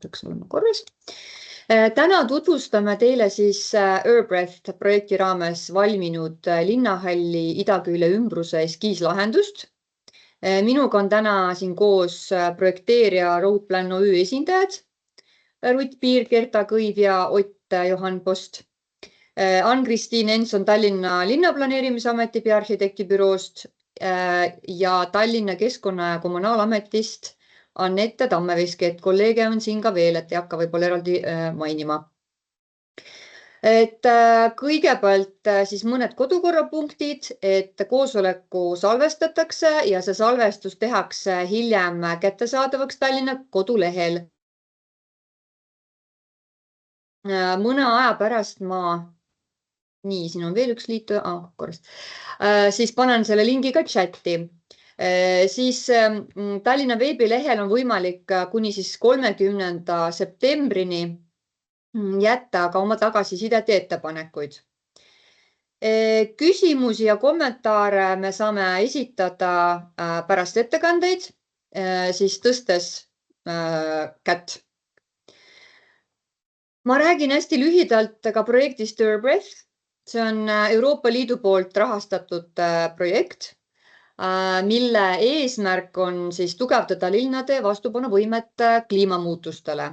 peaks olema korras. Täna tutvustame teile siis Airbreath projekti raames valminud linnahalli idakülje ümbruse eskiislahendust. Minuga on täna siin koos projekteerija Roadplan OÜ esindajad, Rutt Piir, Kerta Kõiv ja Ott Johan Post. Ann-Kristiin Enson Tallinna linnaplaneerimisameti peaarhitektibüroost ja Tallinna Keskkonna- ja Kommunaalametist Annette Tammeveski, et kolleege on siin ka veel, et ei hakka võib-olla eraldi mainima. Et kõigepealt siis mõned kodukorrapunktid, et koosoleku salvestatakse ja see salvestus tehakse hiljem kättesaadavaks Tallinna kodulehel. Mõne aja pärast siin on veel üks liitu, siis panen selle lingi ka chatti. Siis Tallinna veebilehel on võimalik kuni siis 30. septembrini jätta ka oma tagasisidet ja ettepanekuid. Küsimusi ja kommentaare me saame esitada pärast ettekandeid, siis tõstes kätt. Ma räägin hästi lühidalt ka projektist Airbreath. See on Euroopa Liidu poolt rahastatud projekt, mille eesmärk on siis tugevdada linnade vastupanuvõimet kliimamuutustele.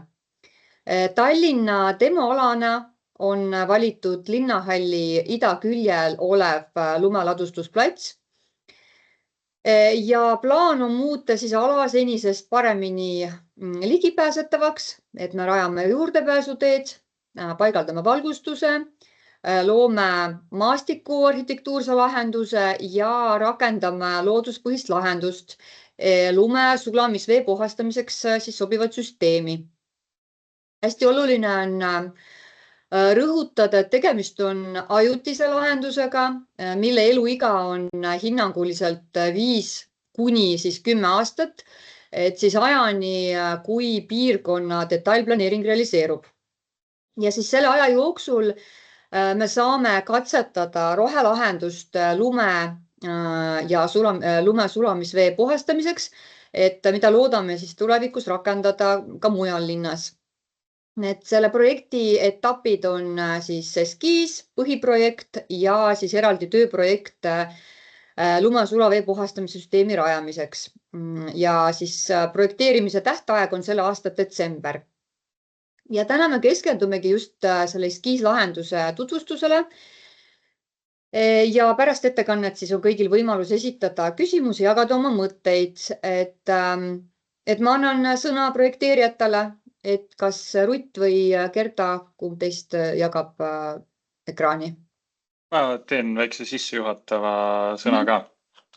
Tallinna demoalana on valitud linnahalli idaküljel olev lumeladustusplats ja plaan on muuta siis ala senisest paremini ligipääsetavaks, et me rajame juurdepääsuteed, paigaldame valgustuse, loome maastiku arhitektuurse lahenduse ja rakendame looduspõhist lahendust lume sulamisvee puhastamiseks siis sobivat süsteemi. Hästi oluline on rõhutada, et tegemist on ajutise lahendusega, mille eluiga on hinnanguliselt 5 kuni 10 aastat, et siis ajani, kui piirkonna detailplaneering realiseerub. Ja siis selle aja jooksul me saame katsetada rohelahendust lume sulamisvee puhastamiseks, et mida loodame siis tulevikus rakendada ka mujal linnas. Need selle projekti etapid on siis eskiis, põhiprojekt ja siis eraldi tööprojekt lume sulavee puhastamise süsteemi rajamiseks. Ja siis projekteerimise tähtaeg on selle aasta detsember. Ja täna me keskendumegi just selle eskiislahenduse tutvustusele. Ja pärast ettekannet siis on kõigil võimalus esitada küsimusi, jagada oma mõtteid, et ma annan sõna projekteerijatele, et kas Rutt või Kerta, kumb teist jagab ekraani? Ma teen väikse sissejuhatava sõna ka.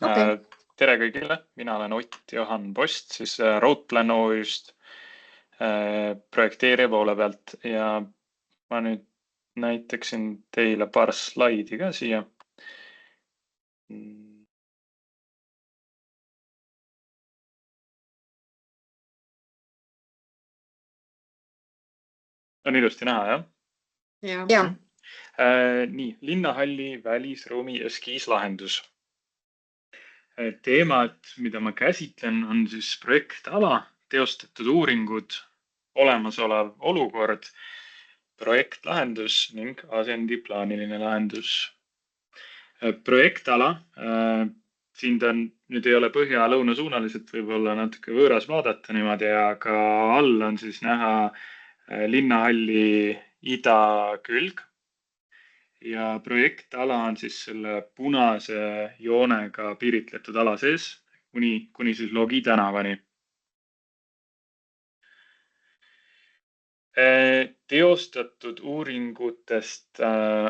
Okay. Tere kõigile, mina olen Ott Johan Post, siis Roadplan OÜ-st projekteerija poole pealt ja ma nüüd näitaksin teile paar slaidi ka siia. On ilusti näha, jah? Ja. Nii, linnahalli välisruumi eskiislahendus. Teemad, mida ma käsitlen, on siis projektala, teostatud uuringud, olemasolev olukord, projektlahendus ning asendiplaaniline lahendus. Projektala, siin ta nüüd ei ole põhja-lõuna suunaliselt, võib-olla natuke võõras vaadata niimoodi, aga all on siis näha linnahalli idakülg. Ja projektala on siis selle punase joonega piiritletud ala sees kuni siis Logi tänavani. Teostatud uuringutest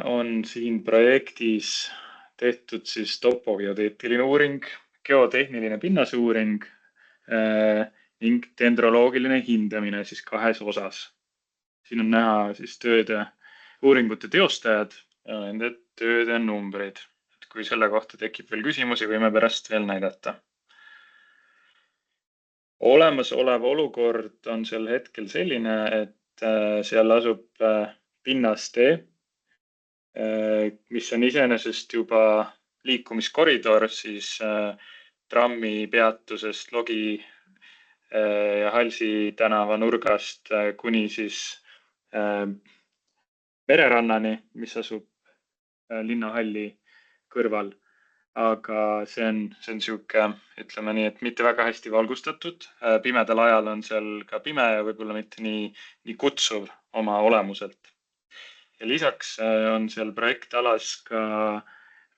on siin projektis tehtud siis topogeodeetiline uuring, geotehniline pinnasuuring ning dendroloogiline hindamine siis 2 osas. Siin on näha siis uuringute teostajad ja nende tööde numbrid. Et kui selle kohta tekib veel küsimusi, võime pärast veel näidata. Olemasolev olukord on sel hetkel selline, et seal asub pinnastee, mis on iseenesest juba liikumiskoridor siis trammi peatusest Logi ja Halsi tänava nurgast kuni siis mererannani, mis asub linnahalli kõrval. Aga see on sihuke, ütleme nii, et mitte väga hästi valgustatud. Pimedal ajal on seal ka pime ja võib-olla mitte nii kutsuv oma olemuselt. Ja lisaks on seal projektalas ka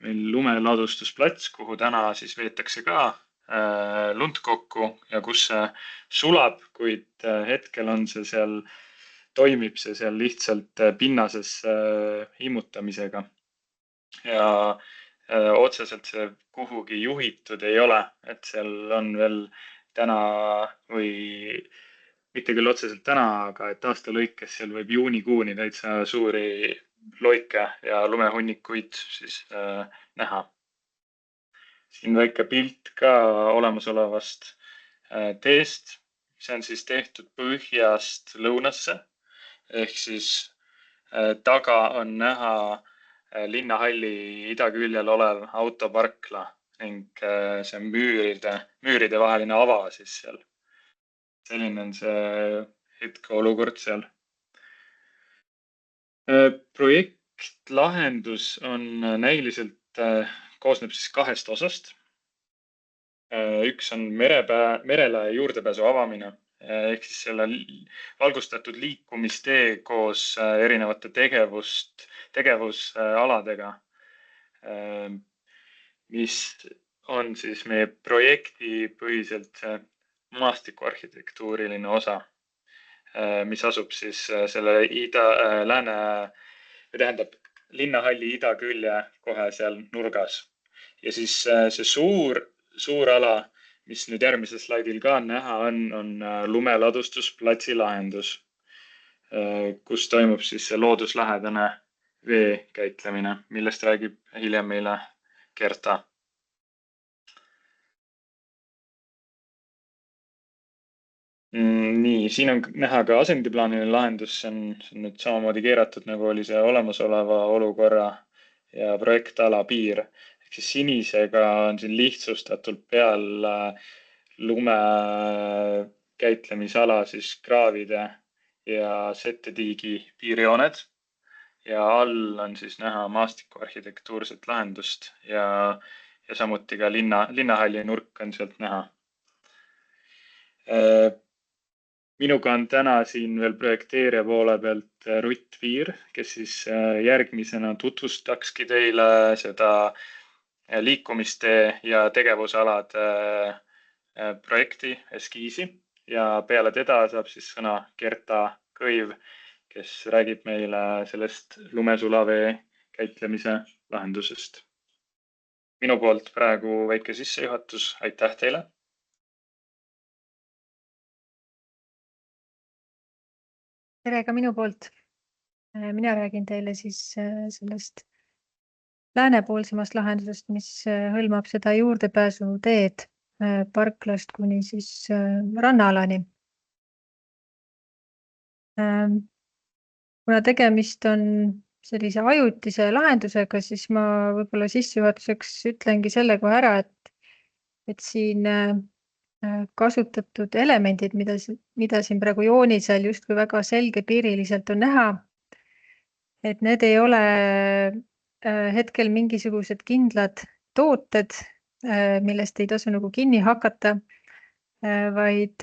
meil lumeladustusplats, kuhu täna siis veetakse ka lund kokku ja kus see sulab, kuid hetkel on see seal, toimib see seal lihtsalt pinnases immutamisega. Ja otseselt see kuhugi juhitud ei ole, et seal on veel täna või mitte küll otseselt täna, aga et aasta lõikes seal võib juunikuuni täitsa suuri loike ja lumehunnikuid siis näha. Siin väike pilt ka olemasolevast teest. See on siis tehtud põhjast lõunasse ehk siis taga on näha linnahalli idaküljel olev autoparkla ning see müüride vaheline ava siis seal. Selline on see hetkeolukord seal. Projektlahendus on näiliselt, koosneb siis 2 osast. Üks on merele juurdepääsu avamine ehk siis selle valgustatud liikumistee koos erinevate tegevusaladega, mis on siis meie projekti põhiselt maastikuarhitektuuriline osa, mis asub siis selle linnahalli idakülje kohe seal nurgas. Ja siis see suur ala, mis nüüd järgmisel slaidil ka näha on lumeladustusplatsi lahendus, kus toimub siis see looduslähedane vee käitlemine, millest räägib hiljem meile Kerta. Nii, siin on näha ka asendiplaaniline lahendus, see on nüüd samamoodi keeratud, nagu oli see olemasoleva olukorra ja projektala piir. Ehk siis sinisega on siin lihtsustatult peal lume käitlemisala siis kraavide ja settetiigi piirjooned ja all on siis näha maastikuarhitektuurset lahendust ja samuti ka linnahalli nurk on sealt näha. Minuga on täna siin veel projekteerija poole pealt Rutt Viir, kes siis järgmisena tutvustakski teile seda liikumistee ja tegevusalade projekti eskiisi ja peale teda saab siis sõna Kerta Kõiv, kes räägib meile sellest lumesulavee käitlemise lahendusest. Minu poolt praegu väike sissejuhatus, aitäh teile! Tere ka minu poolt. Mina räägin teile siis sellest läänepoolsemast lahendusest, mis hõlmab seda juurdepääsu teed parklast kuni siis rannaalani. Kuna tegemist on sellise ajutise lahendusega, siis ma võib-olla sissejuhatuseks ütlengi selle kohe ära, et siin kasutatud elemendid, mida siin praegu joonisel justkui väga selgepiiriliselt on näha, et need ei ole hetkel mingisugused kindlad tooted, millest ei tasu nagu kinni hakata, vaid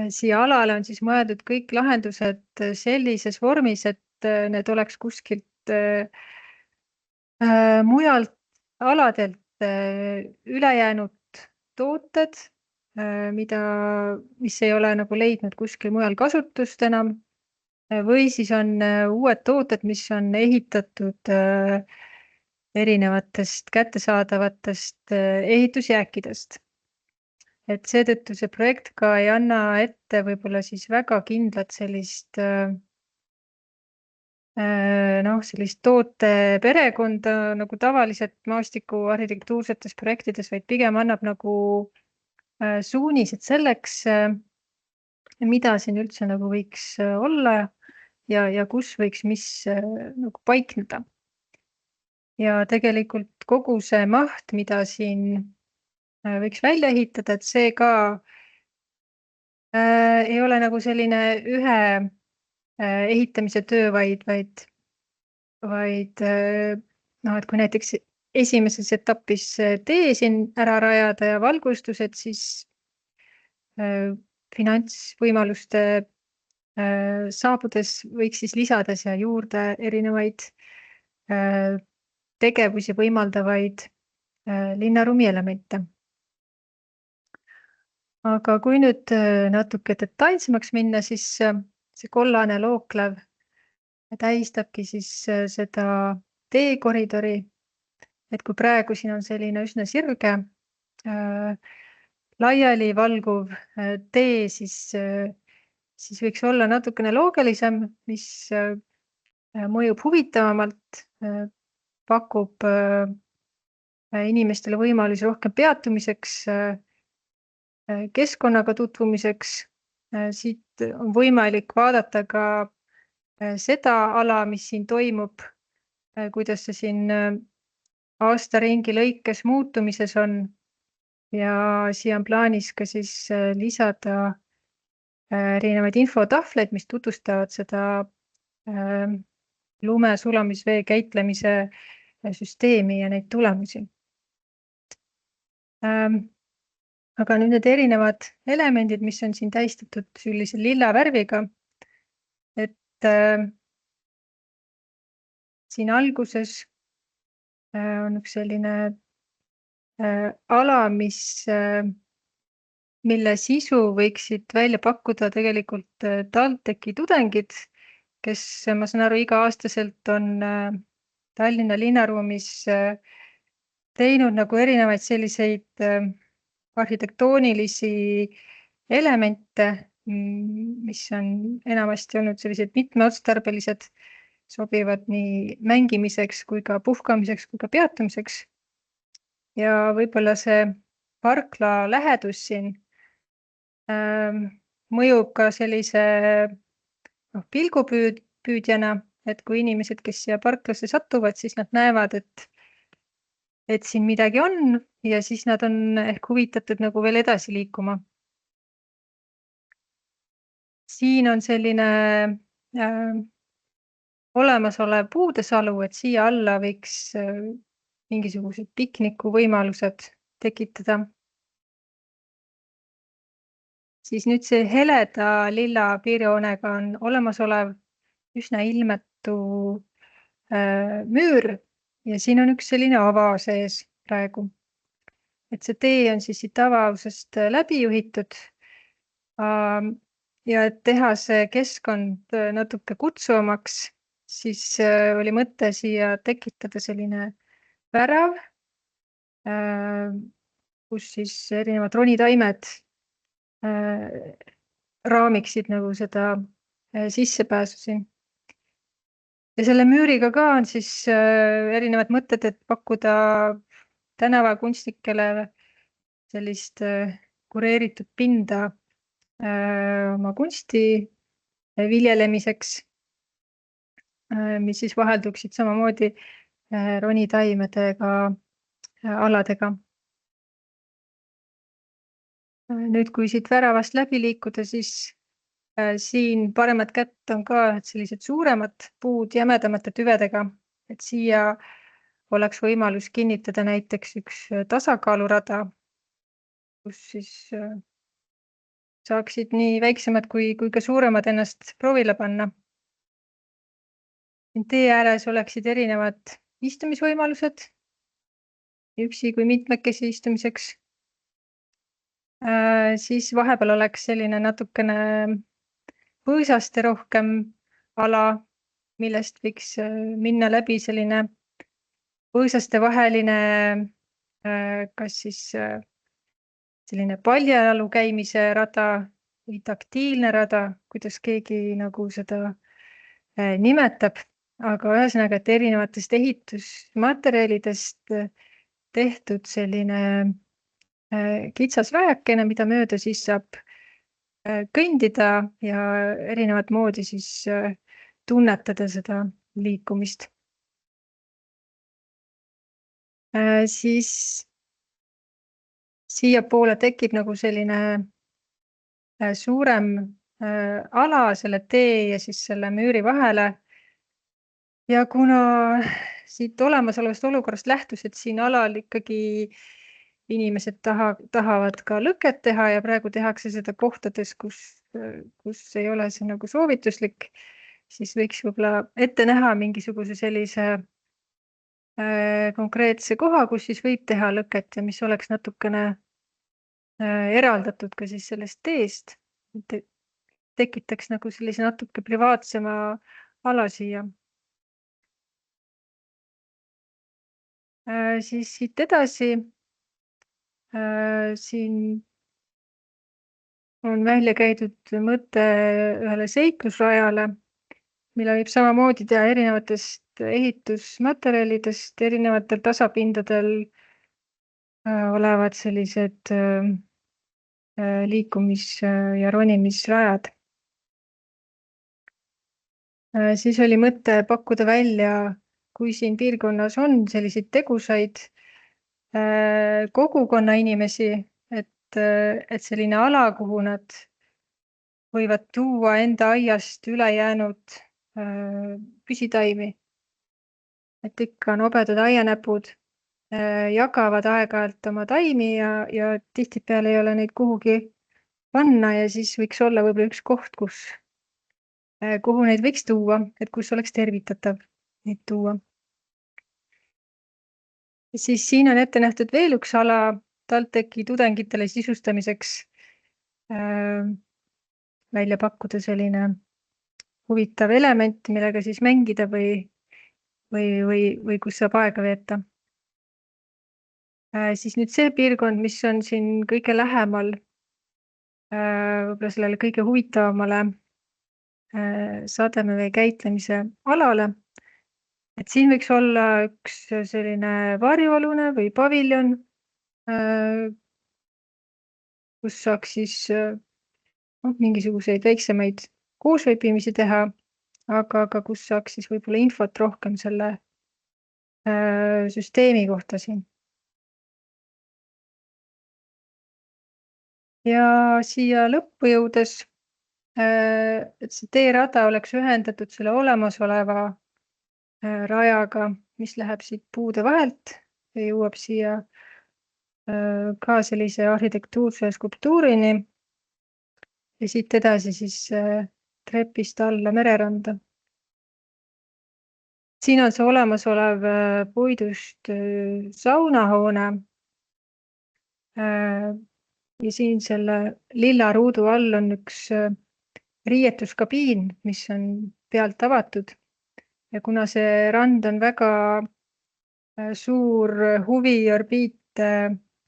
siia alale on siis mõeldud kõik lahendused sellises vormis, et need oleks kuskilt mujalt aladelt ülejäänud tooted, mis ei ole nagu leidnud kuskil mujal kasutust enam, või siis on uued tooted, mis on ehitatud erinevatest kättesaadavatest ehitusjääkidest. Et seetõttu see projekt ka ei anna ette võib-olla siis väga kindlat sellist toote perekonda nagu tavaliselt maastiku arhitektuursetes projektides, vaid pigem annab nagu suunised selleks, mida siin üldse nagu võiks olla ja kus võiks mis nagu paikneda. Ja tegelikult kogu see maht, mida siin võiks välja ehitada, et see ka ei ole nagu selline ühe ehitamise töö, vaid noh, et kui näiteks esimeses etapis tee siin ära rajada ja valgustused, siis finantsvõimaluste saabudes võiks siis lisada siia juurde erinevaid tegevusi võimaldavaid linnaruumi elemente. Aga kui nüüd natuke detailsemaks minna, siis see kollane looklev tähistabki siis seda teekoridori, et kui praegu siin on selline üsna sirge laiali valguv tee, siis võiks olla natukene loogilisem, mis mõjub huvitavamalt, pakub inimestele võimalusi rohkem peatumiseks, keskkonnaga tutvumiseks. Siit on võimalik vaadata ka seda ala, mis siin toimub, kuidas see siin aasta ringi lõikes muutumises on. Ja siia on plaanis ka siis lisada erinevaid infotahvleid, mis tutvustavad seda lume sulamisvee käitlemise süsteemi ja neid tulemusi. Aga nüüd need erinevad elemendid, mis on siin tähistatud sellise lilla värviga, et siin alguses on üks selline ala, mille sisu võiksid välja pakkuda tegelikult TalTechi tudengid, kes, ma saan aru, iga-aastaselt on Tallinna linnaruumis teinud nagu erinevaid selliseid arhitektoonilisi elemente, mis on enamasti olnud sellised mitmeotstarbelised, sobivad nii mängimiseks kui ka puhkamiseks kui ka peatumiseks. Ja võib-olla see parkla lähedus siin mõjub ka sellise pilgupüüdjana, et kui inimesed, kes siia parklasse satuvad, siis nad näevad, et siin midagi on ja siis nad on ehk huvitatud nagu veel edasi liikuma. Siin on selline olemasolev puudesalu, et siia alla võiks mingisugused piknikuvõimalused tekitada. Siis nüüd see heleda lilla piirjoonega on olemasolev üsna ilmetu müür ja siin on üks selline ava sees praegu. Et see tee on siis siit avausest läbi juhitud ja et teha see keskkond natuke kutsuvamaks, siis oli mõte siia tekitada selline värav, kus siis erinevad ronitaimed raamiksid nagu seda sissepääsu siin. Ja selle müüriga ka on siis erinevad mõtted, et pakkuda tänavakunstnikele sellist kureeritud pinda oma kunsti viljelemiseks, mis siis vahelduksid samamoodi ronitaimedega aladega. Nüüd, kui siit väravast läbi liikuda, siis siin paremat kätt on ka sellised suuremad puud jämedamate tüvedega, et siia oleks võimalus kinnitada näiteks üks tasakaalurada, kus siis saaksid nii väiksemad kui ka suuremad ennast proovile panna. Tee ääres oleksid erinevad istumisvõimalused, üksi kui mitmekesi istumiseks. Siis vahepeal oleks selline natukene põõsaste rohkem ala, millest võiks minna läbi selline põõsaste vaheline, kas siis selline paljajalu käimise rada või taktiilne rada, kuidas keegi nagu seda nimetab, aga ühesõnaga, et erinevatest ehitusmaterjalidest tehtud selline kitsas väekene, mida mööda siis saab kõndida ja erinevat moodi siis tunnetada seda liikumist. Siis siia poole tekib nagu selline suurem ala selle tee ja siis selle müüri vahele. Ja kuna siit olemasolevast olukorrast lähtus, et siin alal ikkagi inimesed tahavad ka lõket teha ja praegu tehakse seda kohtades, kus ei ole see nagu soovituslik, siis võiks võib-olla ette näha mingisuguse sellise konkreetse koha, kus siis võib teha lõket ja mis oleks natukene eraldatud ka siis sellest teest, tekitaks nagu sellise natuke privaatsema ala siia. Siis siit edasi siin on välja käidud mõte ühele seiklusrajale, mille võib samamoodi teha erinevatest ehitusmaterjalidest, erinevatel tasapindadel olevad sellised liikumis- ja ronimisrajad. Siis oli mõte pakkuda välja, kui siin piirkonnas on selliseid tegusaid kogukonna inimesi, et selline ala, kuhu nad võivad tuua enda aiast ülejäänud püsitaimi. Et ikka nobedad aianäpud jagavad aeg-ajalt oma taimi ja tihtipeale ei ole neid kuhugi panna ja siis võiks olla võib-olla üks koht, kuhu neid võiks tuua, et kus oleks tervitatav neid tuua. Ja siis siin on ette nähtud veel üks ala TalTechi tudengitele sisustamiseks välja pakkuda selline huvitav element, millega siis mängida või kus saab aega veeta. Siis nüüd see piirkond, mis on siin kõige lähemal võib-olla sellele kõige huvitavamale sademevee käitlemise alale. Et siin võiks olla üks selline varjualune või paviljon, kus saaks siis mingisuguseid väiksemaid koosveipimisi teha, aga kus saaks siis võib-olla infot rohkem selle süsteemi kohta siin. Ja siia lõppu jõudes, et see teerada oleks ühendatud selle olemasoleva rajaga, mis läheb siit puude vahelt ja jõuab siia ka sellise arhitektuurse skulptuurini ja siit edasi siis trepist alla mereranda. Siin on see olemasolev puidust saunahoone ja siin selle lilla ruudu all on üks riietuskabiin, mis on pealt avatud. Ja kuna see rand on väga suur huviorbiit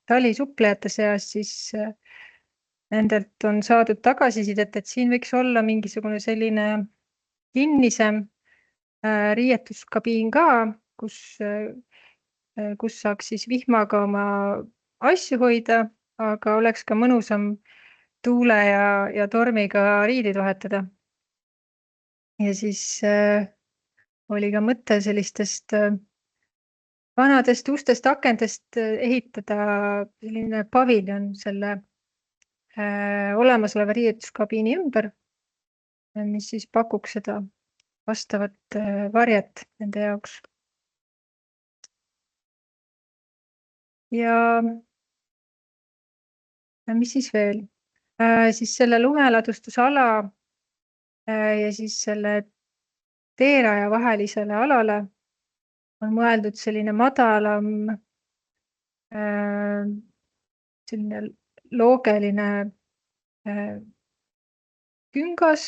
talisuplejate seas, siis nendelt on saadud tagasisidet, et siin võiks olla mingisugune selline kinnisem riietuskabiin ka, kus saaks siis vihmaga oma asju hoida, aga oleks ka mõnusam tuule ja tormiga riidid vahetada. Ja siis oli ka mõte sellistest vanadest ustest akendest ehitada selline paviljon selle olemasoleva riietuskabiini ümber, mis siis pakuks seda vastavat varjet nende jaoks. Ja mis siis veel? Siis selle lumeladustusala ja siis selle teeraja vahelisele alale on mõeldud selline madalam selline loogeline küngas,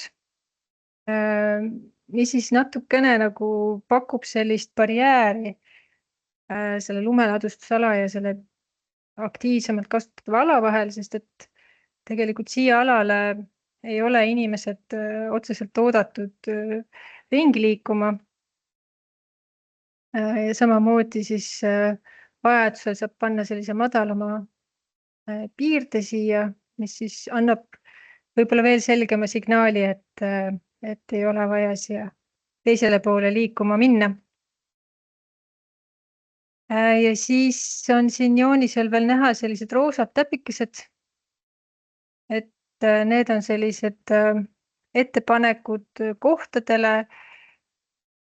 mis siis natukene nagu pakub sellist barjääri selle lumeladustusala ja selle aktiivsemalt kasutatava ala vahel, sest et tegelikult siia alale ei ole inimesed otseselt oodatud ringi liikuma. Ja samamoodi siis vajadusel saab panna sellise madalama piirde siia, mis siis annab võib-olla veel selgema signaali, et ei ole vaja siia teisele poole liikuma minna. Ja siis on siin joonisel veel näha sellised roosad täpikesed, et need on sellised ettepanekud kohtadele,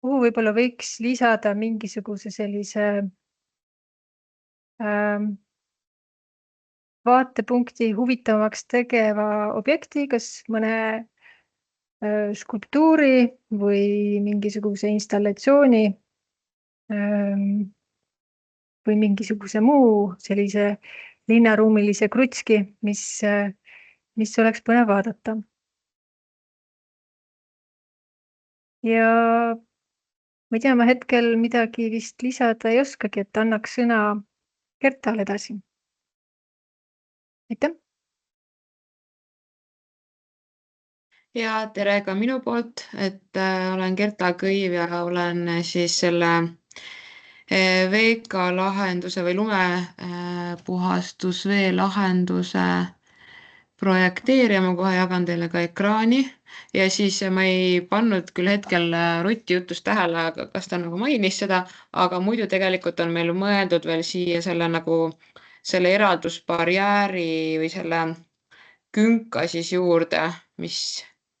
kuhu võib-olla võiks lisada mingisuguse sellise vaatepunkti huvitavamaks tegeva objekti, kas mõne skulptuuri või mingisuguse installatsiooni või mingisuguse muu sellise linnaruumilise krutski, mis oleks põnev vaadata. Ja ma ei tea, ma hetkel midagi vist lisada ei oskagi, et annaks sõna Gertale edasi. Aitäh! Ja tere ka minu poolt, et olen Gerta Kõiv ja olen siis selle VK lahenduse või lumepuhastusvee lahenduse projekteerija, ma kohe jagan teile ka ekraani ja siis ma ei pannud küll hetkel Ruti jutust tähele, kas ta nagu mainis seda, aga muidu tegelikult on meil mõeldud veel siia selle eraldusbarjääri või selle künka siis juurde, mis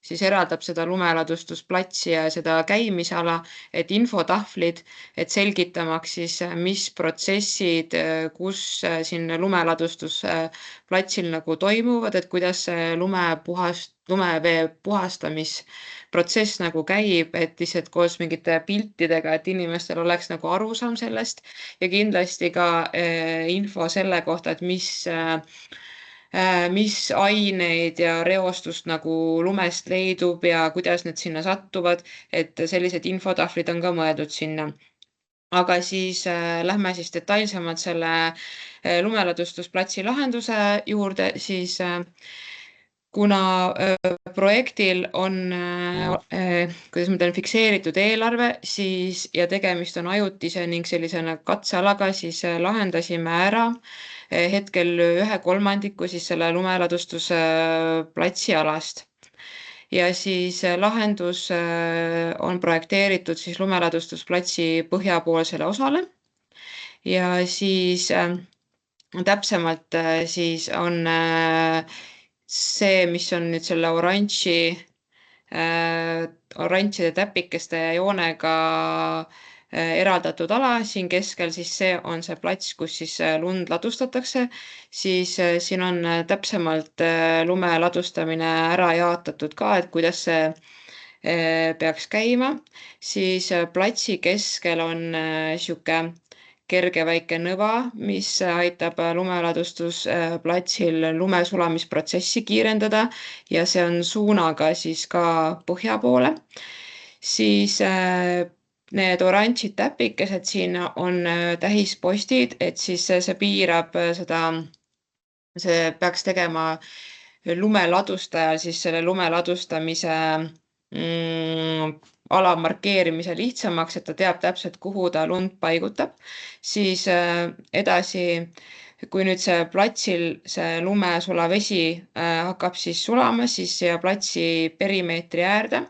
siis eraldab seda lumeladustusplatsi ja seda käimisala, et infotahvlid, et selgitamaks siis, mis protsessid, kus siin lumeladustusplatsil nagu toimuvad, et kuidas see lumevee puhastamisprotsess nagu käib, et lihtsalt koos mingite piltidega, et inimestel oleks nagu arusaam sellest ja kindlasti ka info selle kohta, et mis aineid ja reostust nagu lumest leidub ja kuidas need sinna sattuvad, et sellised infotahvlid on ka mõeldud sinna. Aga siis lähme siis detailsemalt selle lumeladustusplatsi lahenduse juurde, siis kuna projektil on, kuidas ma ütlen, fikseeritud eelarve, siis ja tegemist on ajutise ning sellisena katsealaga, siis lahendasime ära hetkel 1/3 siis selle lumeladustusplatsi alast. Ja siis lahendus on projekteeritud siis lumeladustusplatsi põhjapoolsele osale ja siis täpsemalt siis on see, mis on nüüd selle oranžide täpikeste ja joonega eraldatud ala siin keskel, siis see on see plats, kus siis lund ladustatakse, siis siin on täpsemalt lume ladustamine ära jaotatud ka, et kuidas see peaks käima, siis platsi keskel on sihuke kerge väike nõva, mis aitab lumeladustusplatsil lumesulamisprotsessi kiirendada ja see on suunaga siis ka põhja poole. Siis need oranžid täpikesed siin on tähispostid, et siis see piirab see peaks tegema lumeladustajal siis selle lumeladustamise ala markeerimise lihtsamaks, et ta teab täpselt, kuhu ta lund paigutab. Siis edasi, kui nüüd see platsil see lumesulavesi hakkab siis sulama, siis siia platsi perimeetri äärde,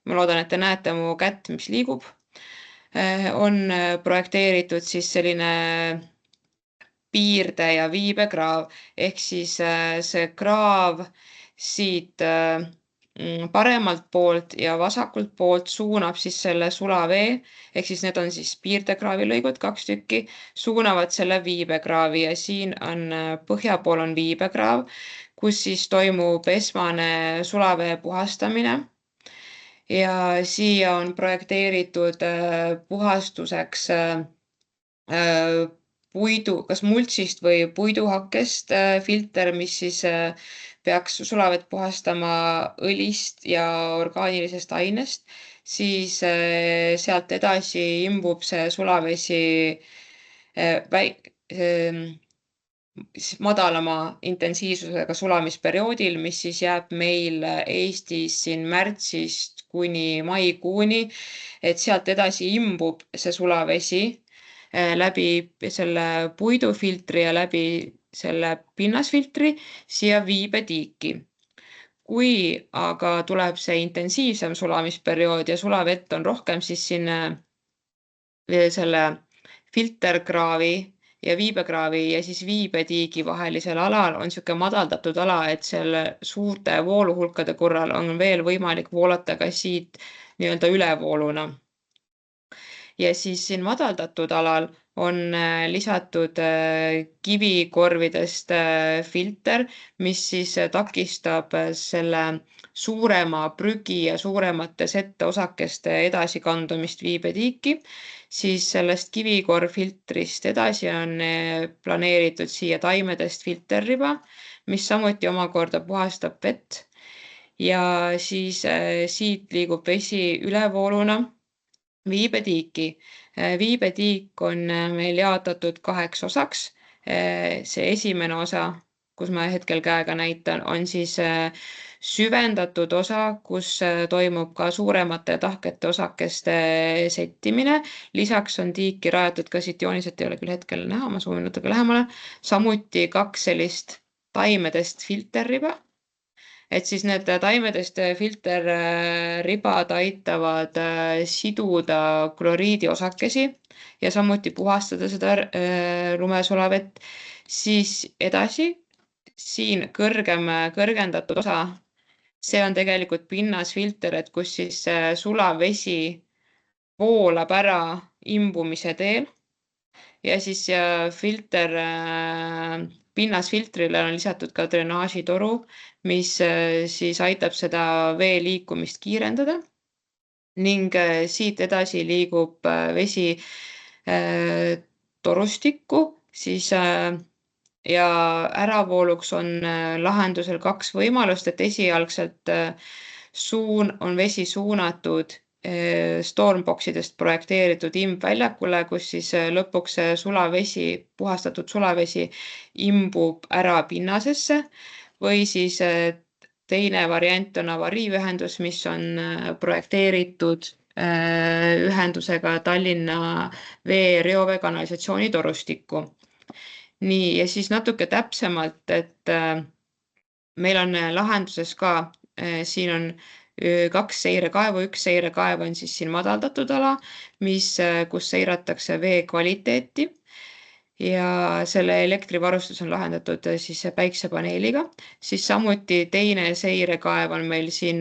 ma loodan, et te näete mu kätt, mis liigub, on projekteeritud siis selline piirde- ja viibekraav, ehk siis see kraav siit paremalt poolt ja vasakult poolt suunab siis selle sulavee, ehk siis need on siis piirdekraavi lõigud, 2 tükki, suunavad selle viibekraavi ja siin on põhja pool on viibekraav, kus siis toimub esmane sulavee puhastamine. Ja siia on projekteeritud puhastuseks kas multsist või puiduhakkest filter, mis siis peaks sulavett puhastama õlist ja orgaanilisest ainest, siis sealt edasi imbub see sulavesi madalama intensiivsusega sulamisperioodil, mis siis jääb meil Eestis siin märtsist kuni maikuuni, et sealt edasi imbub see sulavesi läbi selle puidufiltri ja läbi selle pinnasfiltri siia viibetiiki. Kui aga tuleb see intensiivsem sulamisperiood ja sulavett on rohkem, siis siin selle filterkraavi ja viibekraavi ja siis viibetiigi vahelisel alal on niisugune madaldatud ala, et selle suurte vooluhulkade korral on veel võimalik voolata ka siit nii-öelda ülevooluna. Ja siis siin madaldatud alal on lisatud kivikorvidest filter, mis siis takistab selle suurema prügi ja suuremate setteosakeste edasikandumist viibetiiki. Siis sellest kivikorvfiltrist edasi on planeeritud siia taimedest filterriba, mis samuti omakorda puhastab vett. Ja siis siit liigub vesi ülevooluna viibetiiki. Viibetiik on meil jaotatud 2 osaks. See esimene osa, kus ma hetkel käega näitan, on siis süvendatud osa, kus toimub ka suuremate tahkete osakeste settimine. Lisaks on tiiki rajatud ka siit jooniselt, ei ole küll hetkel näha, ma suumin natuke lähemale. Samuti 2 sellist taimedest filterriba. Et siis need taimedest filterribad aitavad siduda kloriidiosakesi ja samuti puhastada seda lumesulavett. Siis edasi, siin kõrgendatud osa, see on tegelikult pinnasfilter, et kus siis sulavesi voolab ära imbumise teel. Ja siis filter pinnasfiltrile on lisatud ka drenaažitoru, mis siis aitab seda vee liikumist kiirendada. Ning siit edasi liigub vesi torustikku, siis ja äravooluks on lahendusel 2 võimalust, et esialgselt on vesi suunatud Stormboxidest projekteeritud imbväljakule, kus siis lõpuks puhastatud sulavesi imbub ära pinnasesse või siis teine variant on avariiühendus, mis on projekteeritud ühendusega Tallinna reovee-kanalisatsiooni torustikku. Nii, ja siis natuke täpsemalt, et meil on lahenduses ka, siin on 2 seirekaevu, 1 seirekaev on siis siin madaldatud ala, kus seiratakse vee kvaliteeti ja selle elektrivarustus on lahendatud siis päiksepaneeliga. Siis samuti teine seirekaev on meil siin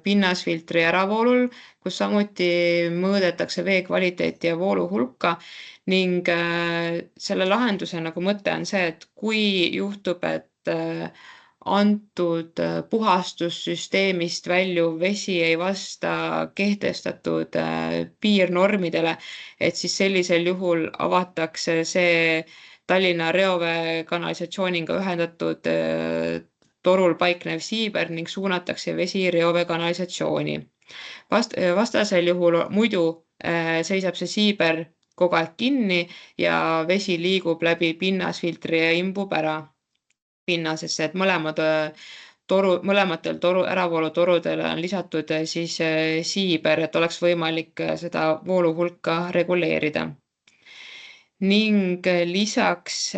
pinnasfiltri äravoolul, kus samuti mõõdetakse vee kvaliteeti ja vooluhulka ning selle lahenduse mõte on see, et kui juhtub, et antud puhastussüsteemist väljuv vesi ei vasta kehtestatud piirnormidele, et siis sellisel juhul avatakse see Tallinna reovee-kanalisatsiooniga ühendatud torul paiknev siiber ning suunatakse vesi reovee-kanalisatsiooni. Vastasel juhul muidu seisab see siiber kogu aeg kinni ja vesi liigub läbi pinnasfiltri ja imbub ära pinnasesse, et mõlematel äravoolutorudel on lisatud siis siiber, et oleks võimalik seda vooluhulka reguleerida. Ning lisaks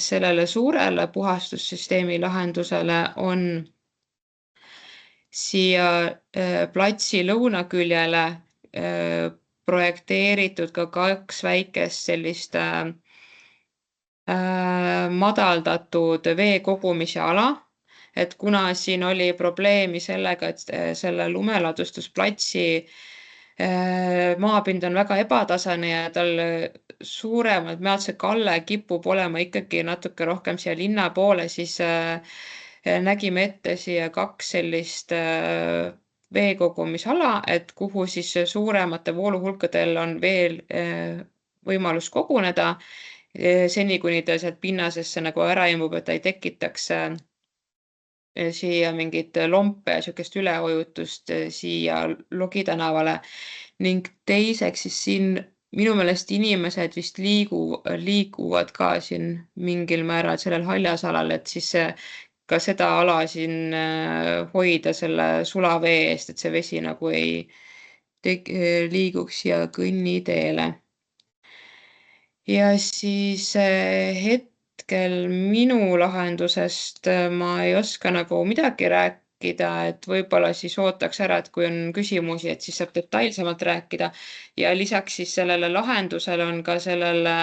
sellele suurele puhastussüsteemi lahendusele on siia platsi lõunaküljele projekteeritud ka 2 väikest sellist madaldatud vee kogumise ala, et kuna siin oli probleemi sellega, et selle lumeladustusplatsi maapind on väga ebatasane ja tal suuremalt maalt see kalle kipub olema ikkagi natuke rohkem siia linna poole, siis nägime ette siia 2 sellist veekogumisala, et kuhu siis suuremate vooluhulkadel on veel võimalus koguneda, seni kuni ta sealt pinnasesse ära imbub, et ta ei tekitaks siia mingit lompe ja niisugust üleujutust siia Logi tänavale. Ning teiseks siis siin minu meelest inimesed vist liiguvad ka siin mingil määral sellel haljasalal, et siis ka seda ala siin hoida selle sulavee eest, et see vesi ei liiguks siia kõnniteele. Ja siis hetkel minu lahendusest ma ei oska midagi rääkida, et võib-olla siis ootaks ära, et kui on küsimusi, et siis saab detailsemalt rääkida. Ja lisaks siis sellele lahendusele on ka sellele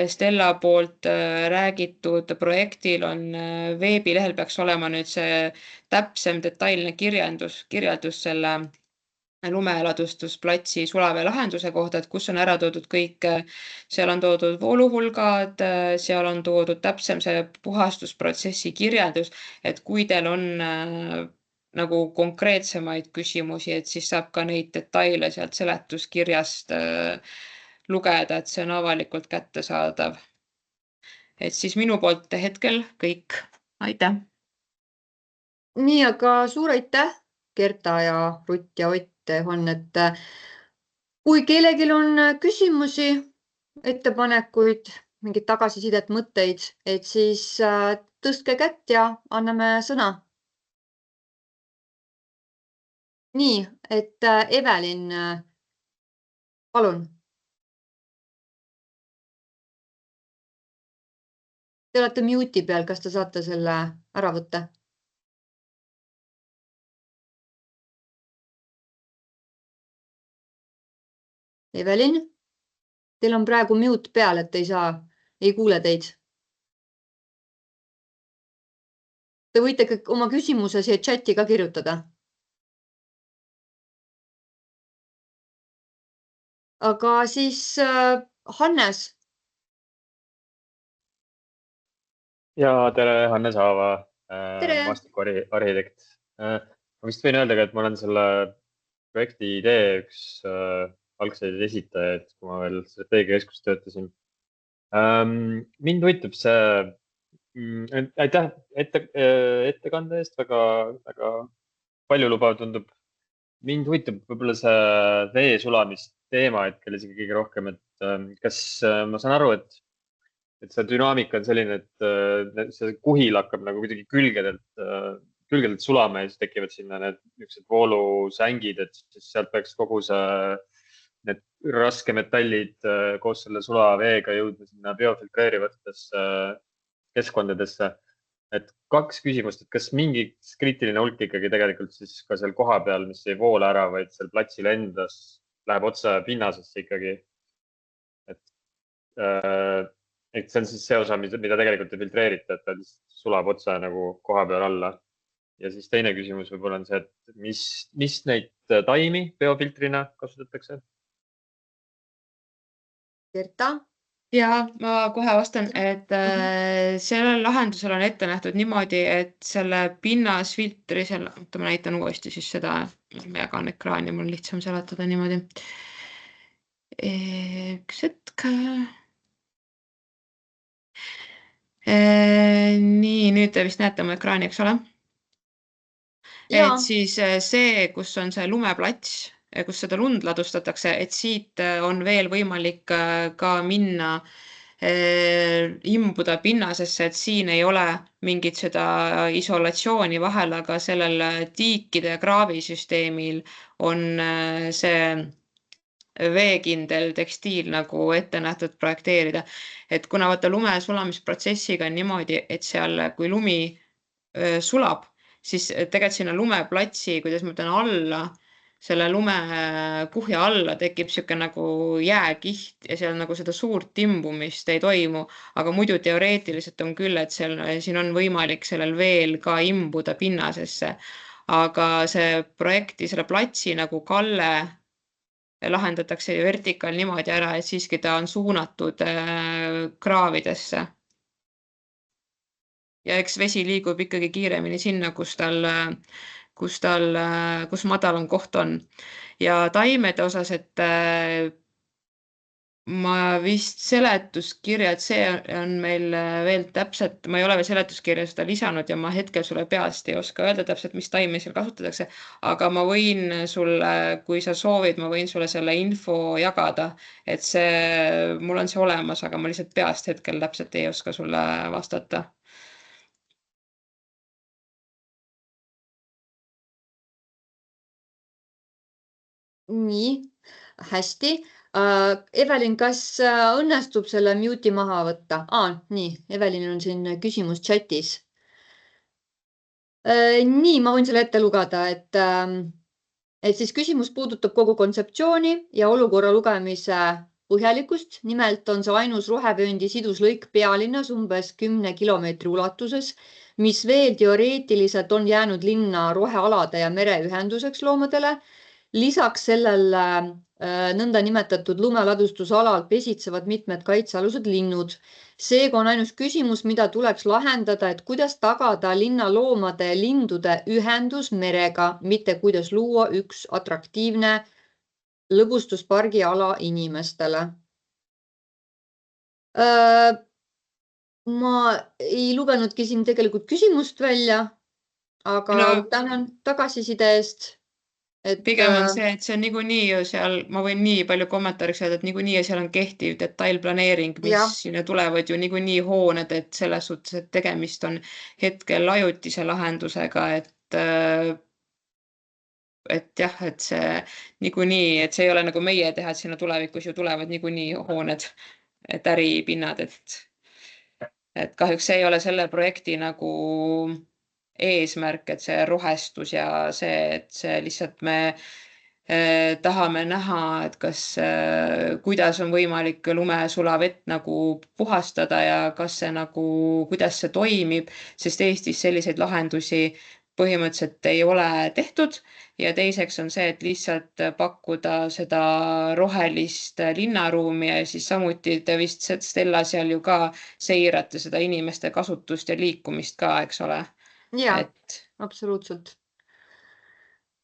Stella poolt räägitud projektil on veebilehel peaks olema nüüd see täpsem detailne kirjeldus selle lumeladustusplatsi sulavee lahenduse kohta, et kus on ära toodud kõik, seal on toodud vooluhulgad, seal on toodud täpsem see puhastusprotsessi kirjeldus, et kui teil on nagu konkreetsemaid küsimusi, et siis saab ka neid detaile sealt seletuskirjast lugeda, et see on avalikult kättesaadav. Et siis minu poolt hetkel kõik. Aitäh! Nii, aga suur aitäh, Gerta ja Rutt ja Ott, Juhan, et kui kellelgi on küsimusi, ettepanekuid, mingit tagasisidet, mõtteid, et siis tõstke kätt ja anname sõna. Nii, et Evelin, palun. Te olete mute'i peal, kas te saate selle ära võtta? Evelin, teil on praegu mute peal, et ei kuule teid. Te võite oma küsimuse siia chati ka kirjutada. Aga siis Hannes. Ja tere, Hannes Haava, maastikuarhitekt. Ma vist võin öelda, et ma olen selle projekti idee üks algseid esitajaid, kui ma veel strateegiakeskus töötasin. Mind huvitab see, aitäh ettekande eest, väga paljulubav tundub. Mind huvitab võib-olla see vee sulamist teema hetkel isegi kõige rohkem, et kas ma saan aru, et see dünaamika on selline, et see kuhil hakkab nagu kuidagi külgedelt sulama ja siis tekivad sinna need niisugused voolusängid, et siis sealt peaks kogu need raskemetallid koos selle sulaveega jõudma sinna biofiltreerivatesse keskkondadesse. Et 2 küsimust, et kas mingi kriitiline hulk ikkagi tegelikult siis ka seal koha peal, mis ei voola ära, vaid seal platsil endas läheb otse pinnasesse ikkagi. Et see on siis see osa, mida tegelikult te filtreerite, et ta sulab otse nagu koha peal alla. Ja siis teine küsimus võib-olla on see, et mis neid taimi biofiltrina kasutatakse? Gerta? Ja ma kohe vastan, et sellel lahendusel on ette nähtud niimoodi, et selle pinnasfiltri, ma näitan uuesti siis seda, ma jagan ekraani, mul on lihtsam seletada niimoodi. Üks hetk. Nii, nüüd te vist näete mu ekraani, eks ole? Et siis see, kus on see lumeplats, kus seda lund ladustatakse, et siit on veel võimalik ka minna imbuda pinnasesse, et siin ei ole mingit seda isolatsiooni vahel, aga sellel tiikide ja kraavisüsteemil on see veekindel tekstiil nagu ette nähtud projekteerida. Et kuna vaata lume sulamisprotsessiga on niimoodi, et seal, kui lumi sulab, siis tegelikult sinna lumeplatsi, kuidas ma ütlen alla, selle lumekuhja alla tekib siuke nagu jääkiht ja seal nagu seda suurt timbumist ei toimu, aga muidu teoreetiliselt on küll, et siin on võimalik sellel veel ka imbuda pinnasesse. Aga see projekti, selle platsi nagu kalle lahendatakse vertikaal niimoodi ära, et siiski ta on suunatud kraavidesse. Ja eks vesi liigub ikkagi kiiremini sinna, kus madalam koht on. Ja taimede osas, et ma vist seletuskirja, et see on meil veel täpselt, ma ei ole veel seletuskirja seda lisanud ja ma hetkel sulle peast ei oska öelda täpselt, mis taimi seal kasutatakse, aga ma võin sulle, kui sa soovid, ma võin sulle selle info jagada, et mul on see olemas, aga ma lihtsalt peast hetkel täpselt ei oska sulle vastata. Nii, hästi. Evelin, kas õnnestub selle mute'i maha võtta? Nii, Evelinil on siin küsimus chatis. Nii, ma võin selle ette lugeda, et siis küsimus puudutab kogu kontseptsiooni ja olukorra lugemise põhjalikkust. Nimelt on see ainus rohevööndi siduslõik pealinnas umbes 10 kilomeetri ulatuses, mis veel teoreetiliselt on jäänud linna rohealade ja mereühenduseks loomadele. Lisaks sellele nõnda nimetatud lumeladustusalal pesitsevad mitmed kaitsealused linnud. Seega on ainus küsimus, mida tuleks lahendada, et kuidas tagada linna loomade ja lindude ühendus merega, mitte kuidas luua üks atraktiivne lõbustuspargi ala inimestele. Ma ei lugenudki siin tegelikult küsimust välja, aga tänan tagasiside eest. Pigem on see, et see on niikuinii ju seal, ma võin nii palju kommentaariks öelda, et niikuinii seal on kehtiv detailplaneering, mis sinna tulevad ju niikuinii hooned, et selles suhtes, et tegemist on hetkel ajutise lahendusega, et jah, et see niikuinii, et see ei ole nagu meie teha, et sinna tulevikus ju tulevad niikuinii hooned, et äripinnad, et kahjuks see ei ole selle projekti nagu eesmärk, et see rohestus ja see, et see lihtsalt me tahame näha, et kuidas on võimalik lumesulavett nagu puhastada ja kuidas see toimib, sest Eestis selliseid lahendusi põhimõtteliselt ei ole tehtud ja teiseks on see, et lihtsalt pakkuda seda rohelist linnaruumi ja siis samuti te vist Stella seal ju ka seirate seda inimeste kasutust ja liikumist ka, eks ole? Jaa, absoluutselt.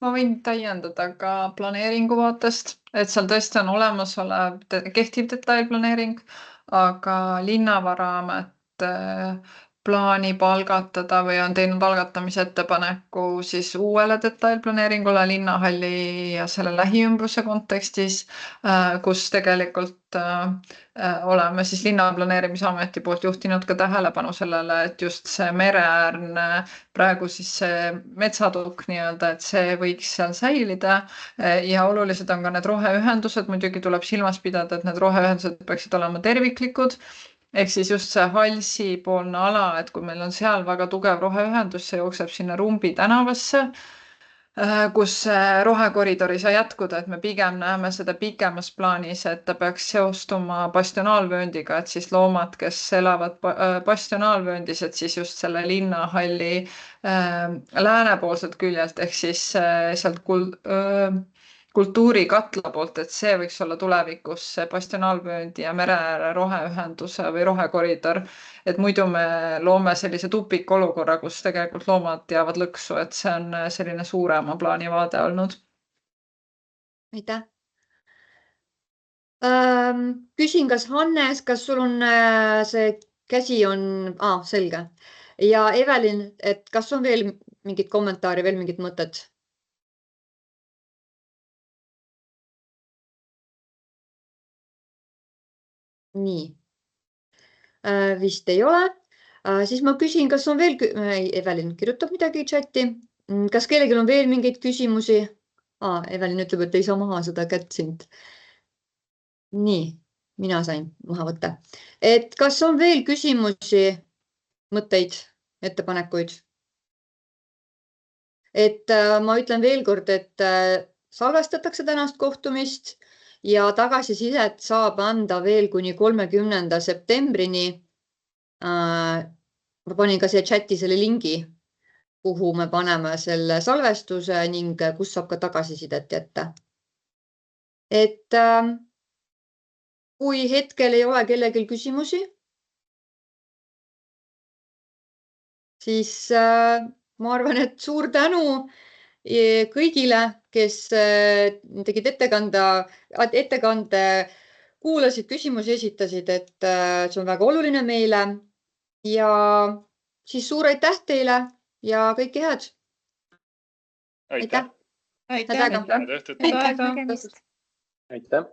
Ma võin täiendada ka planeeringu vaatest, et seal tõesti on olemas olev kehtiv detailplaneering, aga Linnavara-amet plaanib algatada või on teinud algatamise ettepaneku siis uuele detailplaneeringule linnahalli ja selle lähiümbruse kontekstis, kus tegelikult oleme siis linnaplaneerimisameti poolt juhtinud ka tähelepanu sellele, et just see mereäärne praegu siis see metsatukk nii-öelda, et see võiks seal säilida ja olulised on ka need roheühendused, muidugi tuleb silmas pidada, et need roheühendused peaksid olema terviklikud. Ehk siis just see Halsi-poolne ala, et kui meil on seal väga tugev roheühendus, see jookseb sinna Rumbi tänavasse, kus rohekoridor ei saa jätkuda, et me pigem näeme seda pikemas plaanis, et ta peaks seostuma bastionaalvööndiga, et siis loomad, kes elavad bastionaalvööndis, et siis just selle linnahalli läänepoolselt küljelt ehk siis sealt kultuurikatla poolt, et see võiks olla tulevikus bastionaalvööndi ja mereääre roheühenduse või rohekoridor, et muidu me loome sellise tupikolukorra, kus tegelikult loomad jäävad lõksu, et see on selline suurema plaani vaade olnud. Aitäh. Küsin, kas Hannes, kas sul on see käsi on, selge. Ja Evelin, et kas on veel mingit kommentaari, veel mingit mõtet? Nii. Vist ei ole. Siis ma küsin, kas on veel, Evelin kirjutab midagi chati. Kas kellelgi on veel mingeid küsimusi? Evelin ütleb, et ei saa maha seda kätt sind. Nii, mina sain maha võtta. Et kas on veel küsimusi, mõtteid, ettepanekuid? Et ma ütlen veel kord, et salvestatakse tänast kohtumist ja tagasisidet saab anda veel kuni 30. septembrini. Ma panin ka siia chati selle lingi, kuhu me paneme selle salvestuse ning kus saab ka tagasisidet jätta. Et kui hetkel ei ole kellelgi küsimusi, siis ma arvan, et suur tänu kõigile, kes tegid ettekande, kuulasid, küsimusi esitasid, et see on väga oluline meile ja siis suur aitäh teile ja kõike head. Aitäh. Aitäh. Aitäh. Aitäh.